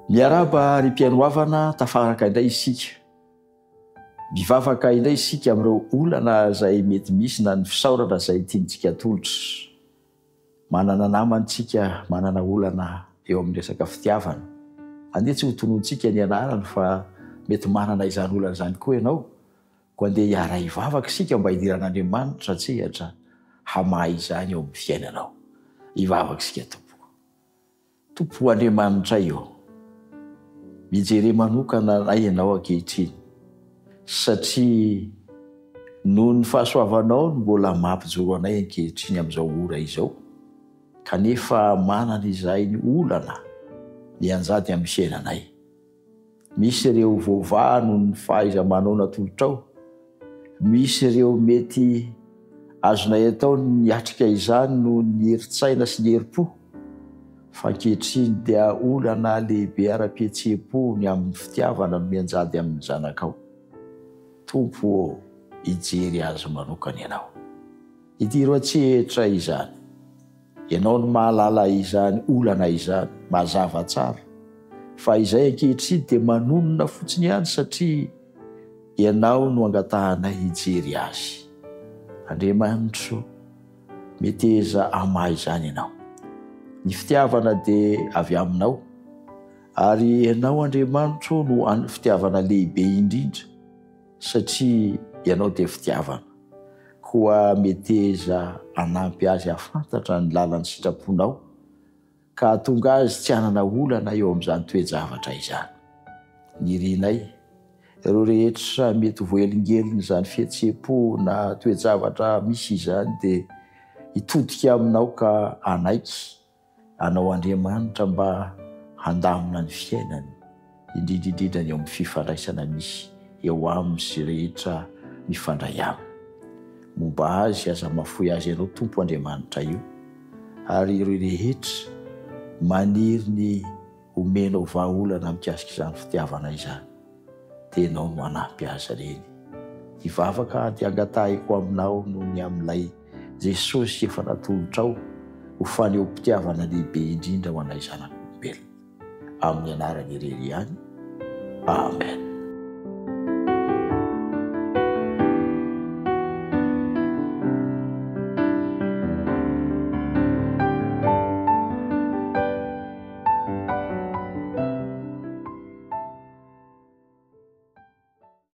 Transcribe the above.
Miaraba ry mpianoavana tafaraka indray isika. Mivavaka indray isika amin'ireo olana izay mety misy na ny fisaorana izay tiantsika atolotra. Manana namana tsika, manana olana eo amin'ny resaka fitiavana. Andeha tsy ho tonontsika ny anarany fa mety manana izany olana izany koa ianao. Ko andeha hiara hivavaka isika mba hidiran'Andriamanitra atsehatra hamaha izany eo amin'ny fiainanao. Hivavaka isika Tompo. Tompo Andriamanitra io. Mijery manokana na ianao ankehitriny satria noho ny fahasoavanao no mbola mampijoro anay ankehitriny amin'izao ora izao, kanefa manana izay ny olana mianjady amin'ny fiainanay. Misy ireo voavaha noho ny fahaiza-manao natolotrao, misy ireo mety azonay atao ny atrika izany noho ny heritsaina sy ny herim-po, fa ankehitriny dia olana lehibe ara-pihetsepo ny amin'ny fitiavana no mianjady amin'ny zanakao. Tompo, hijery azy manokana ianao. Hidiro atsehatra izany. Ianao no mahalala izany olana izany, mazava tsara. Fa izay ankehitriny dia manonona fotsiny ihany satria ianao no angatahanay hijery azy. Andriamanitra, meteza hamaha izany ianao. Ny fitiavana dia avy aminao, ary ianao Andriamanitra no ny fitiavana lehibe indrindra, satria ianao dia fitiavana. Koa meteza hanampy azy hafantatra ny lalany sitraponao, ka tonga azy tsy hanana olana eo amin'izany toe-javatra izany. Nirinay, ireo rehetra mety voelingelina izany fihetsepo na toe-javatra misy izany dia hitodika aminao ka anaiky. Anao Andriamanitra mba handamina ny fiainany, indrindrindrindra eo amin'ny fifandraisana misy eo aminy sy rehetra mifandray aminy. Momba azy aza mafoy azy ianao Tompo Andriamanitra io, ary ireo rehetra maniry ny omenao vahaolana mikasika izany fitiavana izany, dia ianao no hanampy azy reny. Hivavaka dia angatahiko aminao noho ny amin'ilay Jesosy efa natolotrao ho faneo mpitiavana lehibe indrindra ho anay zanak'olombelona. Amin'ny anarany irery ihany. Amen.